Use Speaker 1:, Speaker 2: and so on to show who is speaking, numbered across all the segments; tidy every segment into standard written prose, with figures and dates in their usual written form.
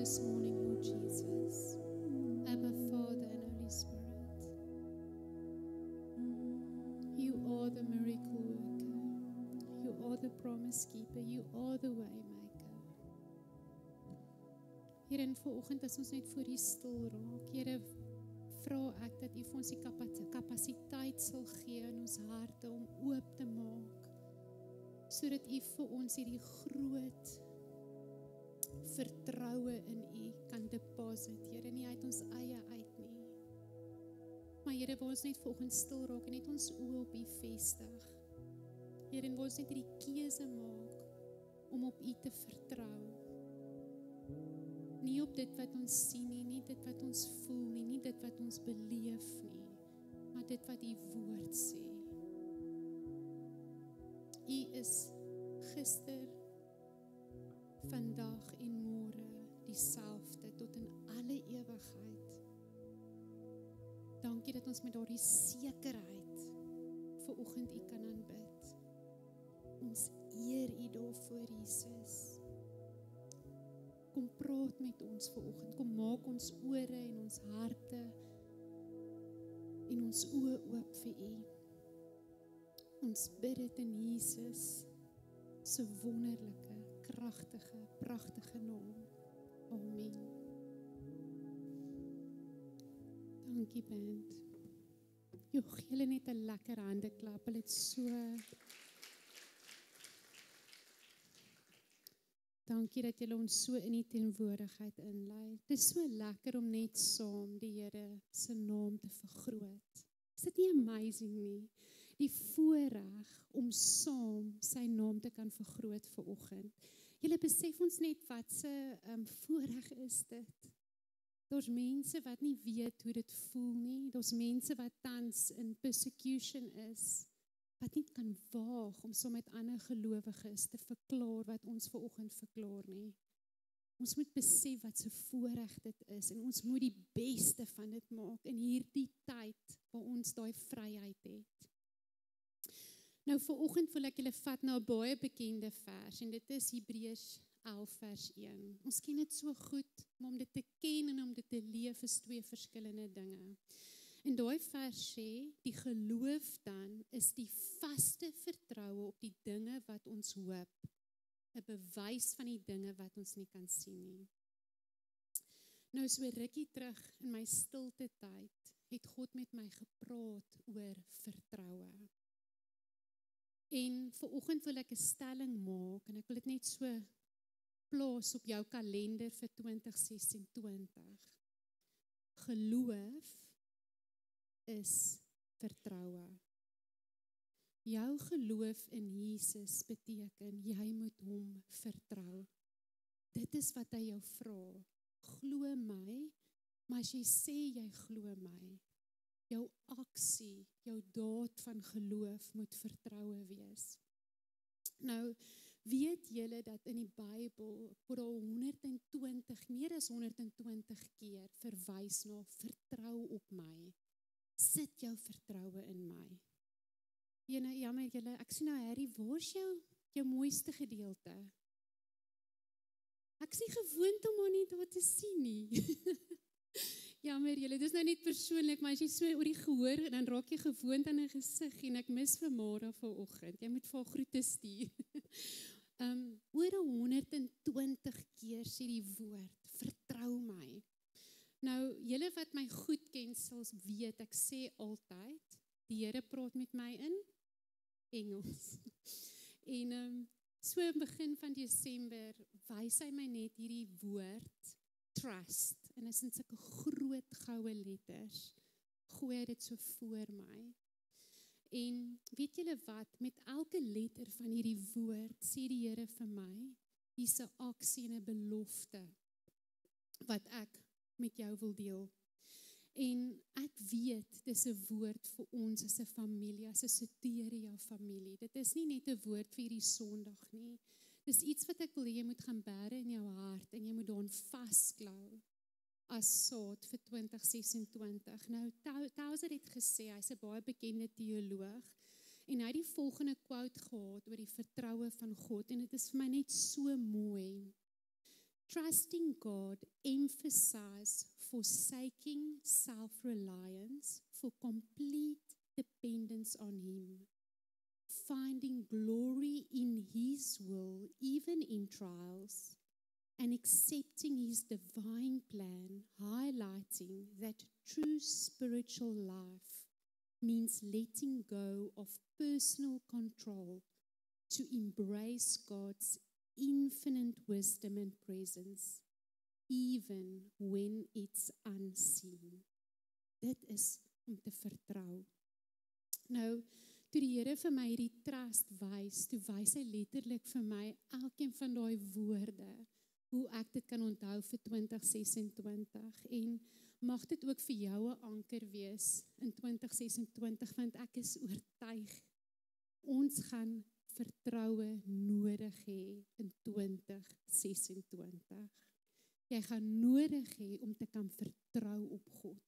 Speaker 1: this morning, Lord Jesus. Abba, Father and Holy Spirit. You are the miracle worker. You are the promise keeper. You are the way maker. Here in vanoggend as ons net voor U stil raak, Here, vra ek dat U vir ons die kapasiteit sal gee in ons harte om oop te maak, sodat U vir ons hierdie groot vertroue in U kan deposit, Here, nie uit ons eie uit nie. Maar Here, wil ons net vanoggend stil raak en net ons oë op U vestig. Here, en wil ons net hierdie keuse maak om op U te vertrou. Nie op dit wat ons sien nie, nie dit wat ons voel nie, nie dit wat ons beleef nie, maar dit wat U woord sê. U is gister, vandag en môre dieselfde tot in alle ewigheid. Dankie dat ons met daardie sekerheid vanoggend U kan aanbid. Ons eer U daarvoor, Jesus. Kom praat met ons vanoggend, kom maak ons ore en ons harte en ons oë oop vir U. Ons bid dit in Jesus se wonderlike, kragtige, pragtige naam. Amen. Dankie band. Jy gee hulle net 'n lekker handeklap. Hulle het so Dankie dat julle ons so in die teenwoordigheid inlei. Dit is so lekker om net saam die Here se naam te vergroot. Is dit nie amazing nie? Die voorreg om saam sy naam te kan vergroot vanoggend. Julle besef ons net wat se voorreg is dit. Daar's mense wat nie weet hoe dit voel nie. Daar's mense wat tans in persecution is, wat nie kan waag om saam met ander gelowiges te verklaar wat ons vanoggend verklaar nie. Ons moet besef wat se voorreg dit is en ons moet die beste van dit maak in hierdie tyd waar ons daai vryheid het. Nou vanoggend wil ek julle vat na 'n baie bekende vers en dit is Hebreërs 11 vers 1. Ons ken dit so goed, maar om dit te ken en om dit te leef is twee verskillende dinge. En daai vers sê, die geloof dan is die vaste vertroue op die dinge wat ons hoop, 'n bewys van die dinge wat ons nie kan sien nie. Nou so rukkie terug in my stilte tyd, het God met my gepraat oor vertroue. En vanoggend wil ek 'n stelling maak en ek wil dit net so plaas op jou kalender vir 2026. Geloof is vertroue. Jou geloof in Jesus beteken jy moet hom vertrou. Dit is wat hy jou vra. Glo my, maar as jy sê jy glo my, jou aksie, jou daad van geloof moet vertroue wees. Nou, weet julle dat in die Bybel word al 120, meer as 120 keer verwys na vertrou op my. Sit jou vertroue in my. Jammer julle, ek sien nou Harry, waar is jou mooiste gedeelte? Ek is nie gewoond om haar nie daar te sien nie. Jammer julle, dis nou net persoonlik, maar as jy so oor die gehoor, dan raak jy gewoond aan 'n gesig en ek mis vir Mara vanoggend. Jy moet vir haar groete stuur. Oor 120 keer sê die woord, vertrou my. Nou, julle wat my goed ken, sal weet, ek sê altyd, die Here praat met my in Engels. En so in begin van Desember, wys hy my net hierdie woord, trust, en is in sulke groot goue letters, gooi hy dit so voor my. En weet julle wat, met elke letter van hierdie woord, sê die Here vir my, hier's 'n aksie en 'n belofte, wat ek met jou wil deel. En ek weet, dis 'n woord vir ons as 'n familie, as 'n Soteria familie. Dit is nie net 'n woord vir hierdie Sondag nie. Dis iets wat ek wil hê jy moet gaan bære in jou hart en jy moet daaraan vasklou as saad vir 2026. Nou, Towser het gesê, hy's 'n baie bekende teoloog, en hy het die volgende quote gehad oor die vertroue van God, en dit is vir my net so mooi. Trusting God emphasizes forsaking self-reliance for complete dependence on Him, finding glory in His will, even in trials, and accepting His divine plan, highlighting that true spiritual life means letting go of personal control to embrace God's infinite wisdom and presence, even when it's unseen. Dit is om te vertrou. Nou, toe die Here vir my hierdie trust wys, toe wys hy letterlik vir my elkeen van daai woorde, hoe ek dit kan onthou vir 2026, en mag dit ook vir jou 'n anker wees in 2026, want ek is oortuig, ons gaan vertroue nodig hê in 2026. Jy gaan nodig hê om te kan vertrou op God.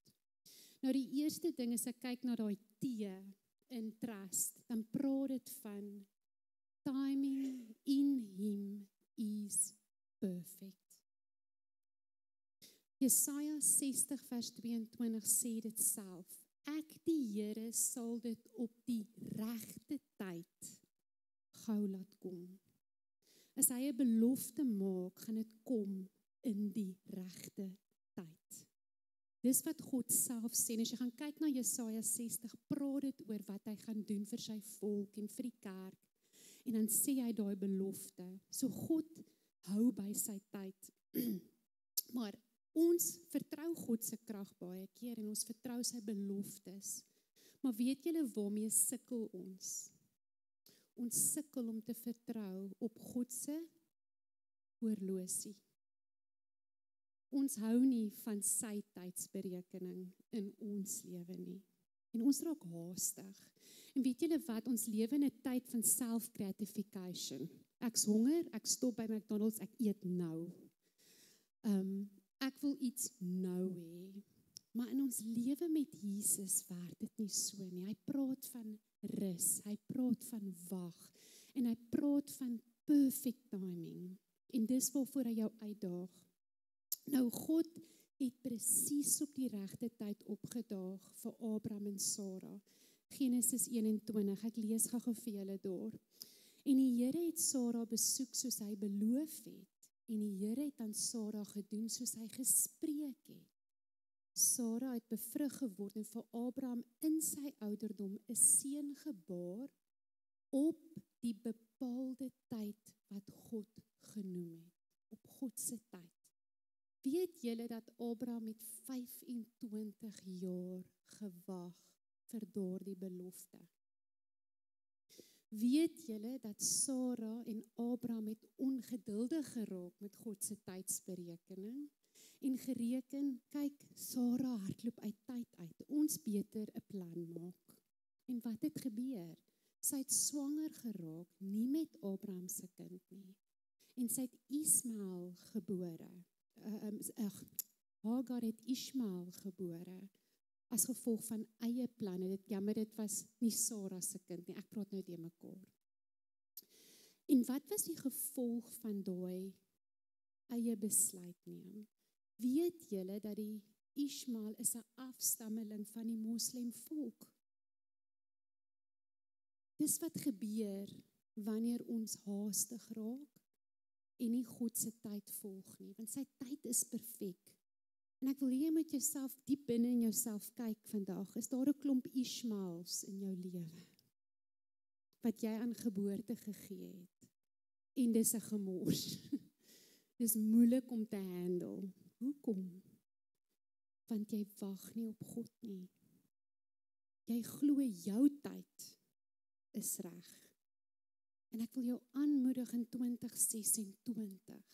Speaker 1: Nou die eerste ding is, ek kyk na daai T in trust, dan praat dit van timing in Him is perfect. Jesaja 60 vers 22 sê dit self, ek die Here sal dit op die regte tyd gou laat kom. As hy 'n belofte maak, gaan dit kom in die regte tyd. Dis wat God self sê, en as jy gaan kyk na Jesaja 60, praat dit oor wat hy gaan doen vir sy volk en vir die kerk, en dan sê hy daai belofte. So God hou by sy tyd, maar ons vertrou God se krag baie keer, en ons vertrou sy beloftes, maar weet julle waarmee sukkel ons? Ons sukkel om te vertrou op God se horlosie. Ons hou nie van sy tydsberekening in ons lewe nie. En ons raak haastig. En weet julle wat, ons lewe in 'n tyd van self-gratification. Ek's honger, ek stop by McDonald's, ek eet nou. Ek wil iets nou hê. Maar in ons lewe met Jesus werk dit nie so nie. Hy praat van rus, hy praat van wag, en hy praat van perfect timing. En dis waarvoor hy jou uitdaag. Nou God het presies op die regte tyd opgedaag vir Abraham en Sara. Genesis 21, ek lees gou vir julle daar. En die Here het Sara besoek soos hy beloof het, en die Here het aan Sara gedoen soos hy gespreek het. Sara het bevrug geword en vir Abraham in sy ouderdom 'n seun gebaar op die bepaalde tyd wat God genoem het, op God se tyd. Weet julle dat Abraham met 25 jaar gewag vir daardie belofte? Weet julle dat Sara en Abraham het ongeduldig geraak met God se tydsberekening en gereken, kyk, Sara hardloop uit tyd uit, ons beter 'n plan maak. En wat het gebeur? Sy het swanger geraak, nie met Abraham se kind nie, en sy het Ismael gebore. Hagar het Ismael gebore, as gevolg van eie planne. Dit jammer, dit was nie Sara se kind nie, ek praat nou de mekaar. En wat was die gevolg van daai eie besluit neem? Weet julle dat die Ismael is 'n afstammeling van die moslim volk? Dis wat gebeur wanneer ons haastig raak en nie God se tyd volg nie, want sy tyd is perfek. En ek wil jy met jouself diep binne in jouself kyk vandag. Is daar 'n klomp Ismaels in jou lewe wat jy aan geboorte gegee het? En dis 'n gemors. Dis moeilik om te handle. Hoekom? Want jy wag nie op God nie. Jy glo jou tyd is reg. En ek wil jou aanmoedig in 2026.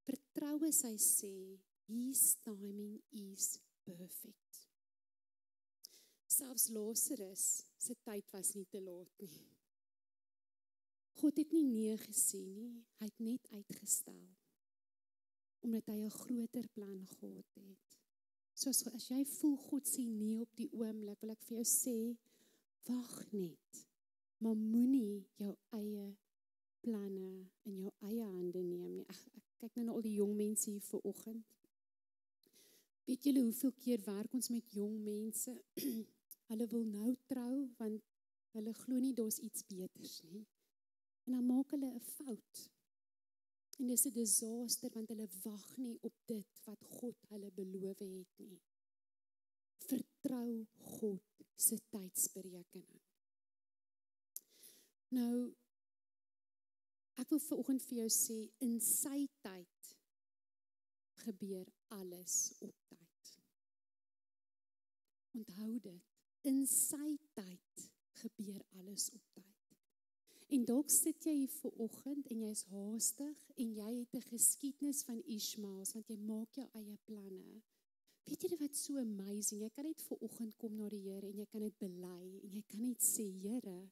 Speaker 1: Vertrou as hy sê, His timing is perfect. Selfs Lazarus se tyd was nie te laat nie. God het nie nee gesê nie, hy het net uitgestel. Omdat hy 'n groter plan gehad het. So as jy voel God sê nee op die oomblik, wil ek vir jou sê, wag net. Maar moenie jou eie planne in jou eie hande neem nie. Ek kyk nou na al die jong mense hier vanoggend. Weet julle hoeveel keer werk ons met jong mense? Hulle wil nou trou, want hulle glo nie daar's iets beters nie. En dan maak hulle 'n fout. En dis 'n disaster, want hulle wag nie op dit wat God hulle beloof het nie. Vertrou God se tydsberekening. Nou, ek wil vanoggend vir jou sê, in sy tyd gebeur alles op tyd. Onthou dit, in sy tyd gebeur alles op tyd. En dalk sit jy hier vanoggend en jy's haastig en jy het 'n geskiedenis van Ishmaels, want jy maak jou eie planne. Weet julle wat so amazing, jy kan net vanoggend kom na die Here en jy kan dit bely en jy kan net sê, Here,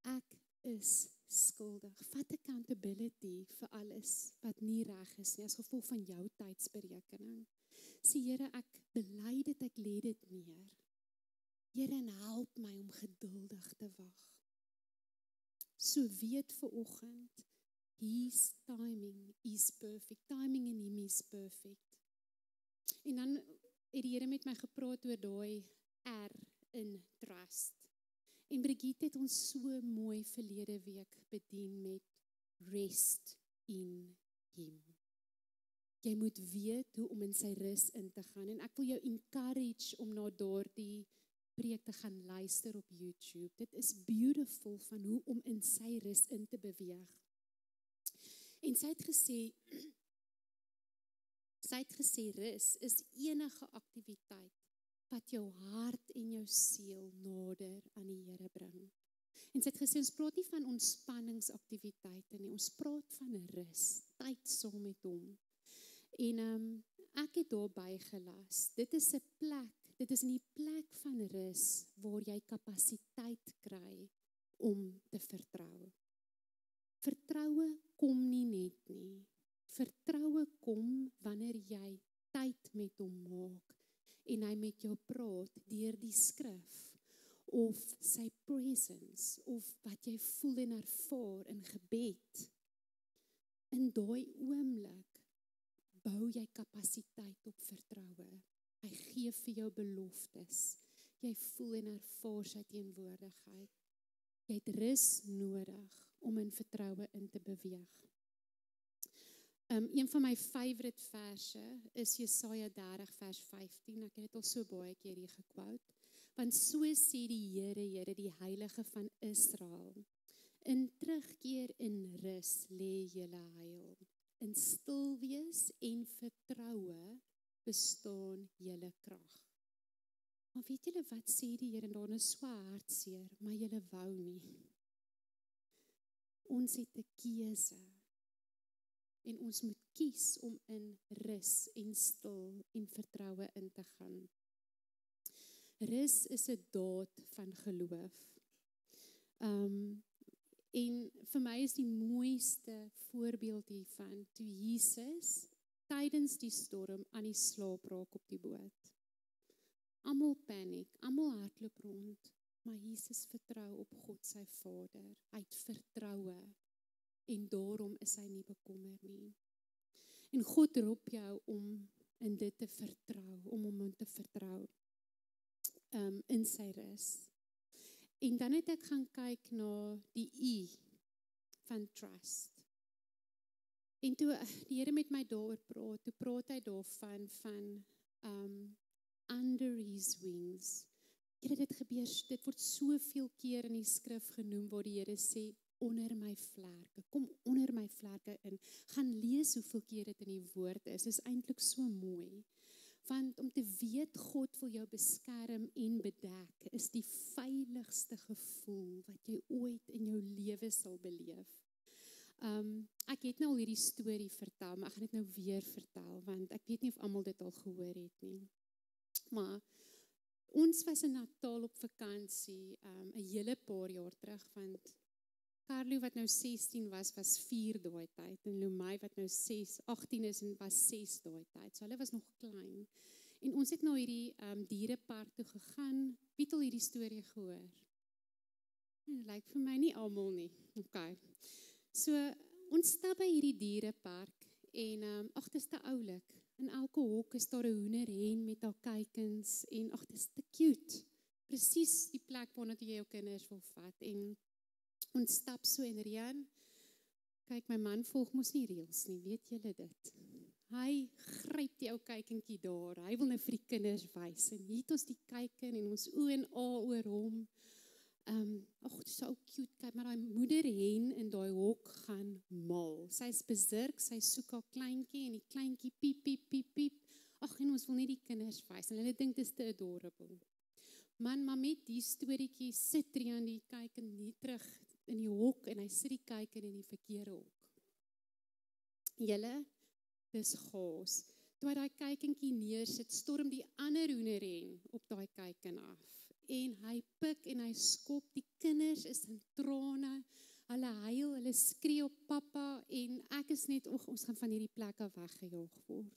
Speaker 1: ek is skuldig. Vat accountability vir alles wat nie reg is nie, as gevolg van jou tydsberekening. Sê, Here, ek bely dit, ek lê dit neer. Here, en help my om geduldig te wag. So weet vanoggend, His timing is perfect. Timing in Him is perfect. En dan het die Here met my gepraat oor daai R in trust. En Brigitte het ons so mooi verlede week bedien met rest in Him. Jy moet weet hoe om in sy rus in te gaan. En ek wil jou encourage om na daardie preek te gaan luister op YouTube. Dit is beautiful van hoe om in sy rus in te beweeg. En sy het gesê rus is enige aktiwiteit wat jou hart en jou siel nader aan die Here bring. En sy het gesê, ons praat nie van ontspanningsaktiwiteite nie, ons praat van rus, tyd saam met hom. En ek het daarby gelas, dit is 'n plek, dit is in die plek van rus waar jy kapasiteit kry om te vertrou. Vertroue kom nie net nie. Vertroue kom wanneer jy tyd met hom maak en hy met jou praat deur die skrif of sy presence of wat jy voel en ervaar in gebed. In daai oomblik bou jy kapasiteit op vertroue. Hy gee vir jou beloftes. Jy voel en ervaar sy teenwoordigheid. Jy het rus nodig om in vertroue in te beweeg. Een van my favorite verse is Jesaja 30 vers 15. Ek het dit al so baie keer hier gequote. Want so sê die Here, die Heilige van Israel, in terugkeer in rus lê julle heil. In stil wees en vertroue bestaan julle krag. Maar weet julle wat sê die Here, en daar is so hartseer, maar julle wou nie. Ons het 'n keuse. En ons moet kies om in rus en stil en vertroue in te gaan. Rus is 'n daad van geloof. En vir my is die mooiste voorbeeld hiervan, toe Jesus tydens die storm aan die slaap raak op die boot. Almal paniek, almal hardloop rond, maar Jesus vertrou op God sy Vader. Hy het vertroue. En daarom is hy nie bekommer nie. En God roep jou om in dit te vertrou, om hom te vertrou in sy rus. En dan het ek gaan kyk na die I van trust. En toe die Here met my daaroor praat, toe praat hy daarvan van under his wings. Julle, dit gebeur, dit word soveel keer in die skrif genoem waar die Here sê, onder my vlerke, kom onder my vlerke in, gaan lees hoeveel keer dit in die woord is eintlik so mooi, want om te weet God wil jou beskerm en bedek, is die veiligste gevoel wat jy ooit in jou lewe sal beleef. Ek het nou al hierdie storie vertel, maar ek gaan dit nou weer vertel, want ek weet nie of almal dit al gehoor het nie. Maar ons was in Natal op vakansie, 'n hele paar jaar terug, want Carlo wat nou 16 was 4 daai tyd, en Lumay wat nou 18 is en was 6 daai tyd, so hulle was nog klein. En ons het nou hierdie dierepark toe gegaan. Wie het al hierdie storie gehoor? Lyk vir my nie almal nie. Okay. So, ons stap by hierdie dierepark En ag, dis te oulik. In elke hok is daar 'n hoenderhen met haar kuikens en ag, dis te cute. Presies die plek waarna jy jou kinders wil vat. En ons stap so in Rian. Kyk, my man volg mos nie reëls nie, weet julle dit? Hy gryp die ou kuikentjie daar. Hy wil nou vir die kinders wys. En hier het ons die kuiken en ons o en a oor hom. Ag, dis so cute, kyk, maar daai moederhen in daai hok gaan mal. Sy's besurk, sy soek haar kleintjie en die kleintjie piep, piep, piep, piep. Ag, en ons wil nie die kinders wys. En hulle dink dit is te adorable. Man, maar met die storieetjie sit Rian die kuiken nie terug in die hok en hy sit die kuiken in die verkeerde hok. Julle, dis chaos. Toe hy daai kuikentjie neersit, storm die ander hoenderhen op daai kuiken af. En hy pik en hy skop, die kinders is in trane, hulle huil, hulle skree op pappa, en ek is net, ons gaan van hierdie plek af weggejaag word.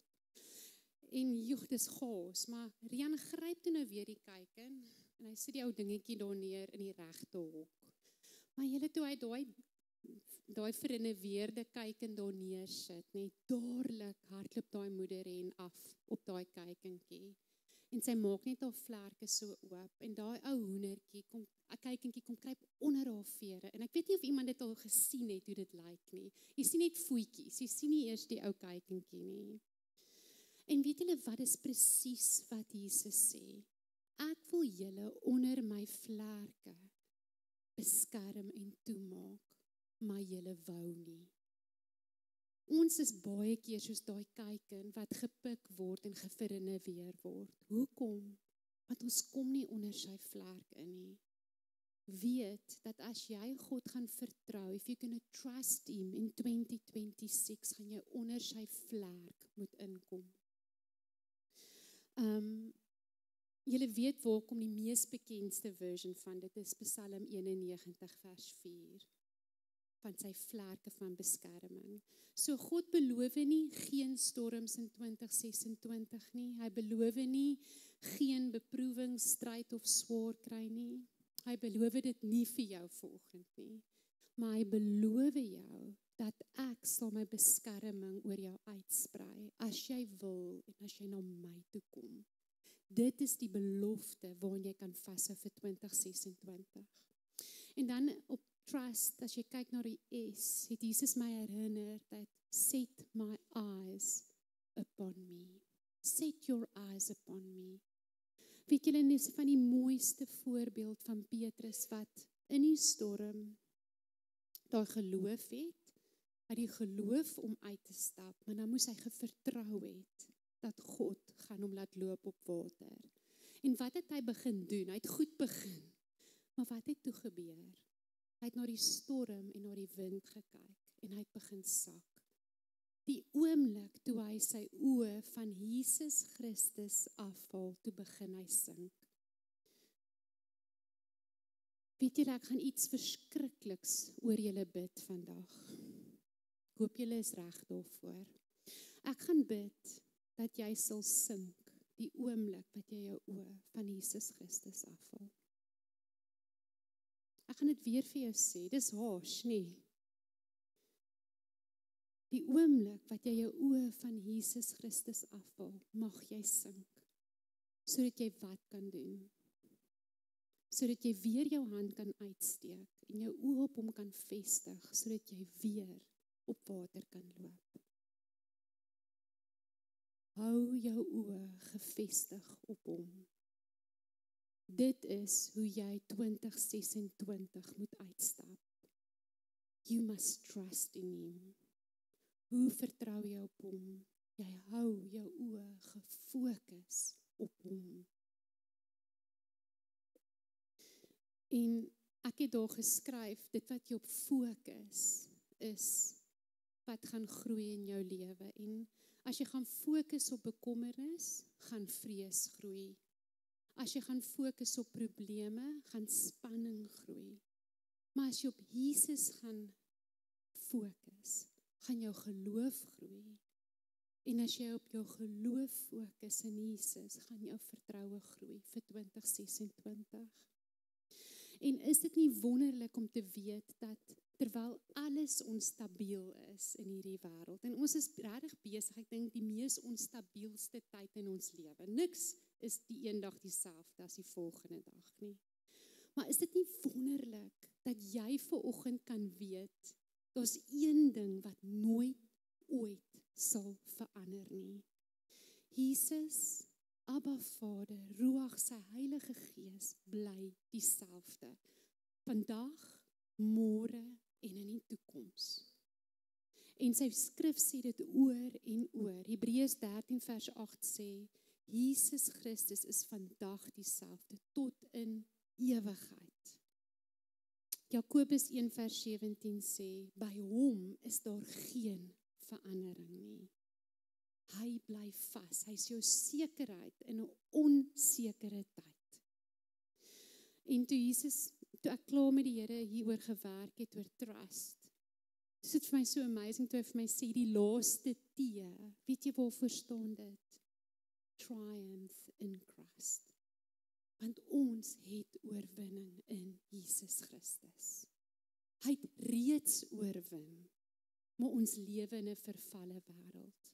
Speaker 1: En joh, dis chaos, maar Rian gryp toe nou weer die kuiken, en hy sit die ou dingetjie daar neer in die regte hok. Maar julle, toe hy daai verrenoveerde kuiken daar neersit, net dadelik hardloop daai moederhen af op daai kuikentjie. En sy maak net haar vlerke so oop, en daai ou hoendertjie, 'n kuikentjie kom kruip onder haar vere, en ek weet nie of iemand dit al gesien het, hoe dit lyk nie. Jy sien net voetjies, jy sien nie eers die ou kuikentjie nie. En weet julle wat is presies wat Jesus sê? Ek wil julle onder my vlerke beskerm en toemaak, maar julle wou nie. Ons is baie keer soos daai kuiken wat gepik word en geverrenoveer word. Hoekom? Want ons kom nie onder sy vlerk in nie. Weet dat as jy God gaan vertrou, if you're going to trust him in 2026, gaan jy onder sy vlerk moet inkom. Julle weet waar kom die mees bekendste version van dit is Psalm 91 vers 4. Van sy vlerke van beskerming. So God beloof nie geen storms in 2026 nie. Hy beloof nie geen beproewing, stryd of swaar kry nie. Hy beloof dit nie vir jou vanoggend nie. Maar hy beloof jou dat ek sal my beskerming oor jou uitsprei as jy wil en as jy na my toe kom. Dit is die belofte waarin jy kan vashou vir 2026. En dan op trust, as jy kyk na die S, het Jesus my herinner dat set my eyes upon me. Set your eyes upon me. Weet julle, dis van die mooiste voorbeeld van Petrus wat in die storm daar geloof het, uit die geloof om uit te stap, maar dan moes hy gevertrou het dat God gaan hom laat loop op water. En wat het hy begin doen? Hy het goed begin. Maar wat het toe gebeur? Hy het na die storm en na die wind gekyk en hy het begin sak. Die oomblik toe hy sy oë van Jesus Christus afhaal, toe begin hy sink. Weet julle, ek gaan iets verskrikliks oor julle bid vandag. Ek hoop julle is reg daarvoor. Ek gaan bid dat jy sal sink die oomblik wat jy jou oë van Jesus Christus afhaal. Ek gaan dit weer vir jou sê, dis harsh, nie? Die oomblik wat jy jou oë van Jesus Christus afhaal, mag jy sink, sodat jy wat kan doen? Sodat jy weer jou hand kan uitsteek en jou oë op hom kan vestig, sodat jy weer op water kan loop. Hou jou oë gefestig op hom. Dit is hoe jy 2026 moet uitstap. You must trust in him. Hoe vertrou jy op hom? Jy hou jou oë gefokus op hom. En ek het daar geskryf, dit wat jy op fokus is wat gaan groei in jou lewe. En as jy gaan fokus op bekommernis, gaan vrees groei. As jy gaan fokus op probleme, gaan spanning groei. Maar as jy op Jesus gaan fokus, gaan jou geloof groei. En as jy op jou geloof fokus in Jesus, gaan jou vertroue groei vir 2026. En is dit nie wonderlik om te weet dat terwyl alles onstabiel is in hierdie wêreld. En ons is regtig besig, ek dink die mees onstabielste tyd in ons lewe. Niks is die een dag dieselfde as die volgende dag nie. Maar is dit nie wonderlik dat jy vanoggend kan weet, daar's een ding wat nooit ooit sal verander nie. Jesus, Abba Vader, Ruach, sy Heilige Gees bly dieselfde. Vandag, môre en in die toekoms. En sy skrif sê dit oor en oor. Hebreërs 13 vers 8 sê, Jesus Christus is vandag dieselfde tot in ewigheid. Jakobus 1 vers 17 sê, by hom is daar geen verandering nie. Hy bly vas, hy is jou sekerheid in 'n onsekere tyd. En toe ek klaar met die Here hieroor gewerk het oor trust, dis dit vir my so amazing toe hy vir my sê die laaste T, weet jy waarvoor staan dit? Triumph in Christ. Want ons het oorwinning in Jesus Christus. Hy het reeds oorwin, maar ons lewe in 'n vervalle wêreld.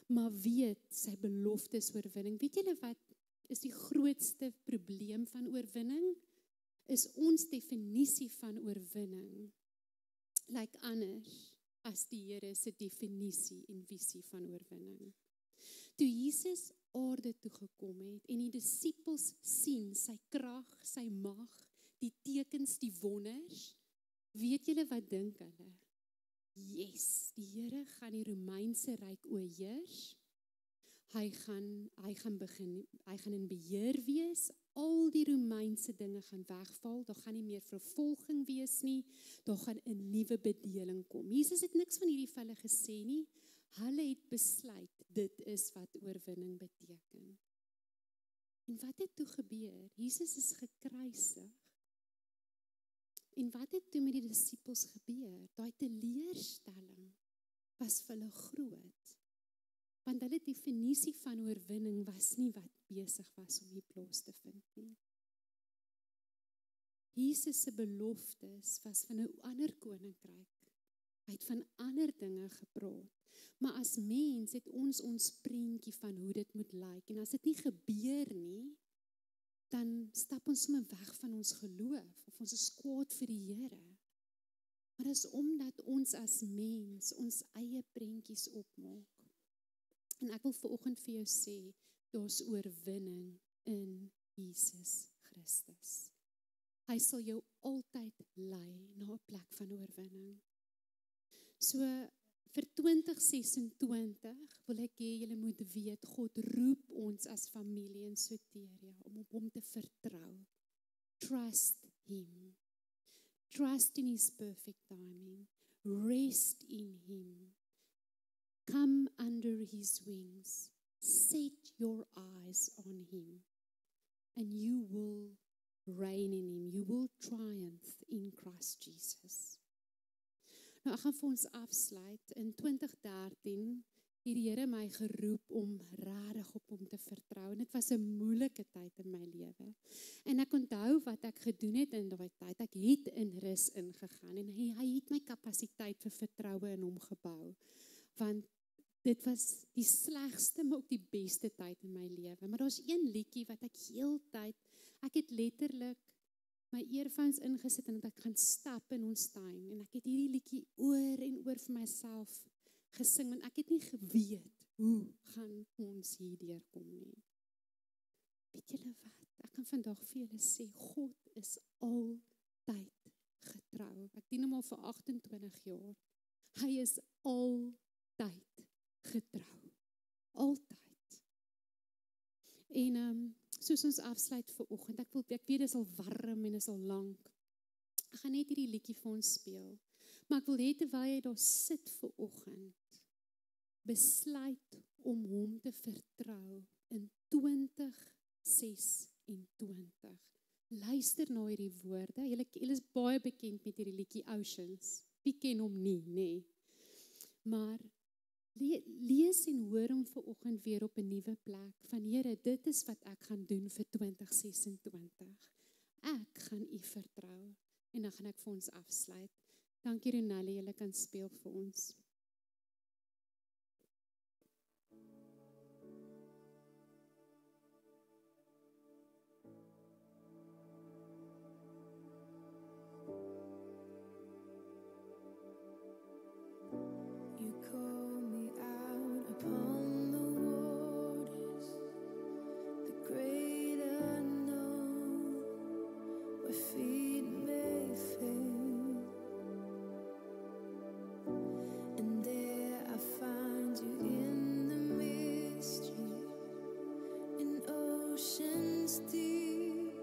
Speaker 1: Maar weet sy beloftes oorwinning. Weet julle wat is die grootste probleem van oorwinning? Is ons definisie van oorwinning lyk anders as die Here se definisie en visie van oorwinning. Toe Jesus aarde toe gekom het en die disippels sien sy krag, sy mag, die tekens, die wonders, weet julle wat dink hulle? Yes, die Here gaan die Romeinse ryk oorheers. Hy gaan in beheer wees. Al die Romeinse dinge gaan wegval. Daar gaan nie meer vervolging wees nie. Daar gaan 'n nuwe bedeling kom. Jesus het niks van hierdie vir hulle gesê nie. Hulle het besluit, dit is wat oorwinning beteken. En wat het toe gebeur? Jesus is gekruisig. En wat het toe met die disippels gebeur? Daai teleurstelling was vir hulle groot. Want hulle definisie van oorwinning was nie wat besig was om hier plaas te vind nie. Jesus se beloftes was van 'n ander koninkryk. Hy het van ander dinge gepraat. Maar as mens het ons prentjie van hoe dit moet lyk. En as dit nie gebeur nie, dan stap ons sommer weg van ons geloof, of ons is kwaad vir die Here. Maar dis omdat ons as mens ons eie prentjies opmaak. En ek wil vanoggend vir jou sê, daar's oorwinning in Jesus Christus. Hy sal jou altyd lei na 'n plek van oorwinning. So, vir 2026 wil ek hê julle moet weet, God roep ons as familie in Soteria om op hom te vertrou. Trust him. Trust in his perfect timing. Rest in him. Come under his wings. Set your eyes on him. And you will reign in him. You will triumph in Christ Jesus. Nou, ek gaan vir ons afsluit. In 2013 het die Here my geroep om regtig op hom te vertrou. En dit was 'n moeilike tyd in my lewe. En ek onthou wat ek gedoen het in daai tyd. Ek het in rus ingegaan en hy het my kapasiteit vir vertroue in hom gebou. Want dit was die slegste, maar ook die beste tyd in my lewe. Maar daar's een liedjie wat ek heeltyd, ek het letterlik my earphones ingesit en ek gaan stap in ons tuin. En ek het hierdie liedjie oor en oor vir myself gesing, want ek het nie geweet hoe gaan ons hierdeur kom nie. Weet julle wat? Ek kan vandag vir julle sê, God is altyd getrou. Ek dien hom al vir 28 jaar. Hy is altyd getrou. Altyd. En soos ons afsluit vir oggend, ek weet dit is al warm en is al lank. Ek gaan net hierdie liedjie vir ons speel. Maar ek wil hê terwyl jy daar sit vir oggend, besluit om hom te vertrou in 2026. Luister na hierdie woorde. Julle is baie bekend met hierdie liedjie Oceans. Wie ken hom nie, nê? Maar lees en hoor hom vir oggend weer op 'n nuwe plek. Van Here, dit is wat ek gaan doen vir 2026. Ek gaan U vertrou. En dan gaan ek vir ons afsluit. Dankie Ronelli, julle kan speel vir ons.
Speaker 2: You call me out upon the waters, the great unknown, where feet may fail. And there I find you in the mystery, in oceans deep,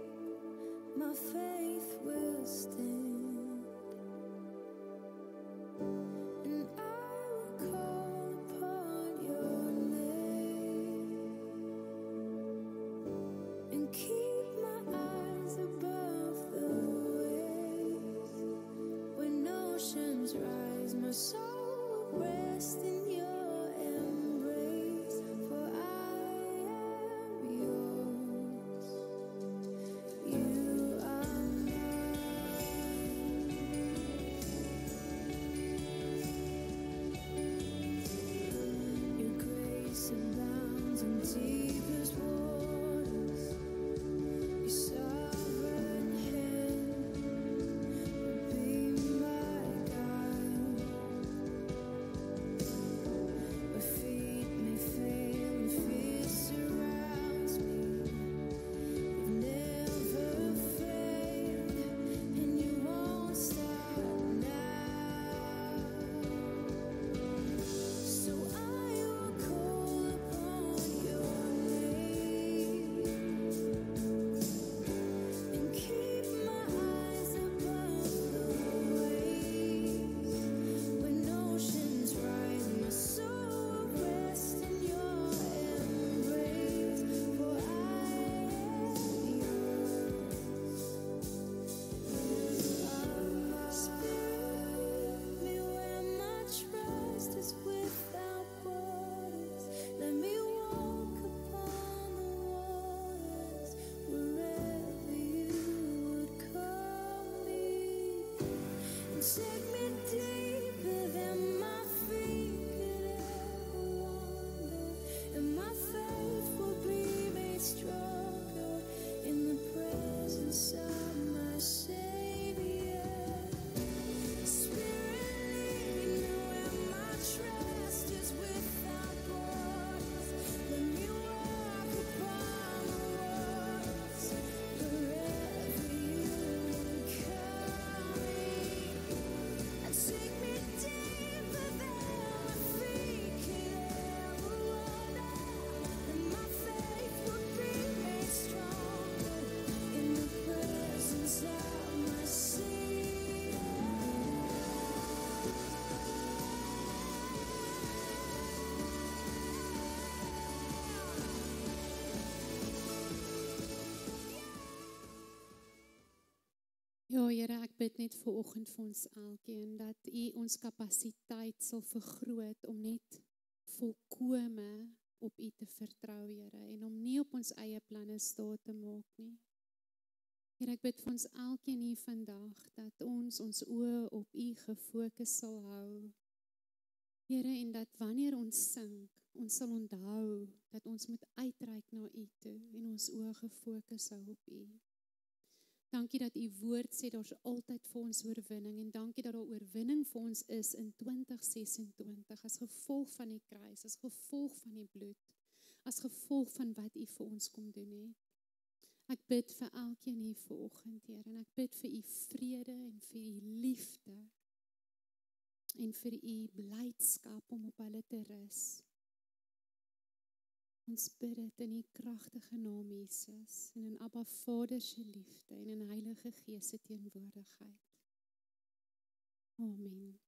Speaker 2: my faith will stand. And I will call upon your name and keep my eyes above the waves. When oceans rise, my soul will rest in your embrace. For I am yours, you are mine. Your grace abounds in deepest waters. Your sovereign hand will be my guide. My feet may fail and fear surrounds me. You've never failed, and you won't stop now. So I will call upon your name and keep my eyes above the waves. When oceans rise, my soul will rest in your embrace. For I am yours. Spirit, me where my trust is without borders. Let me walk upon the waters wherever you would call me. And take me deeper than my feet could ever wander. And my faith will be made stronger in the presence of my Savior. Spirit, lead me where my trust is without borders. Let me walk upon the waters wherever you would call me. And take me deeper than my feet could ever wander. And my faith will be made stronger in the presence of my Savior.
Speaker 1: Ja, Here, ek bid net vir oggend vir ons elkeen, dat U ons kapasiteit sal vergroot om net volkome op U te vertrou, Here, en om nie op ons eie planne staat te maak nie. Here, ek bid vir ons elkeen hier vandag, dat ons oë op U gefokus sal hou. Here, en dat wanneer ons sink, ons sal onthou dat ons moet uitreik na U toe en ons oë gefokus hou op U. Dankie dat U woord sê daar's altyd vir ons oorwinning en dankie dat daar oorwinning vir ons is in 2026 as gevolg van die kruis, as gevolg van die bloed, as gevolg van wat U vir ons kom doen het. Ek bid vir elkeen hier vanoggend, Here, en ek bid vir U vrede en vir U liefde en vir U blydskap om op hulle te rus. Ons bid dit in die kragtige naam Jesus en in Abba Vader se liefde en in Heilige Gees se teenwoordigheid. Amen.